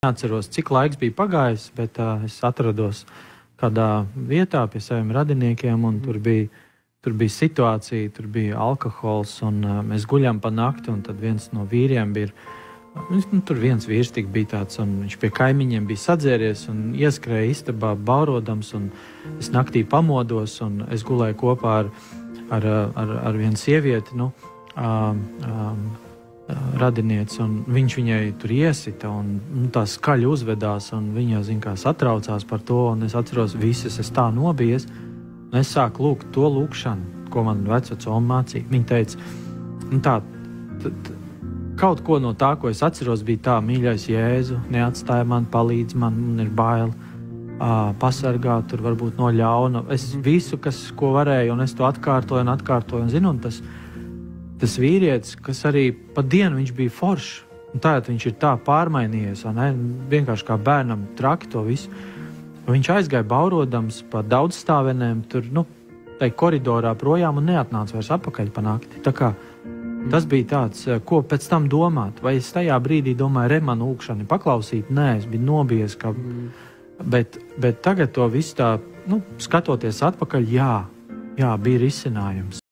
Neatceros, cik laiks bija pagājis, bet es atrados kādā vietā pie saviem radiniekiem, un tur bija situācija, tur bija alkohols, un mēs guļām pa nakti, un tad viens no vīriem bija, tur viens vīrs tik bija tāds, un viņš pie kaimiņiem bija sadzēries, un ieskrēja istabā baurodams, un es naktī pamodos, un es gulēju kopā ar vienu sievieti, radinieci, un viņš viņai tur iesita, un tā skaļi uzvedās, un viņa, kā satraucās par to, un es atceros visas, es tā nobijies, un es sāku lūgt to lūkšanu, ko man vecvecoma mācīja. Viņa teica, kaut ko no tā, ko es atceros, bija tā: mīļais Jēzu, neatstāja man, palīdz man ir bail, pasargā tur varbūt no ļauna. Es visu, ko varēju, un es to atkārtoju, un zinu, un tas vīrietis, kas arī pa dienu viņš bija foršs, un tagad viņš ir tā pārmainījies, vienkārši kā bērnam traki to visu. Viņš aizgāja baurodams pa daudzstāvenēm, tur, tai koridorā projām, un neatnāca vairs atpakaļ pa nakti. Tā kā tas bija tāds, ko pēc tam domāt. Vai es tajā brīdī domāju, remanu lūkšanu paklausīt? Nē, es biju nobijies, bet tagad to visu tā, skatoties atpakaļ, jā, bija risinājums.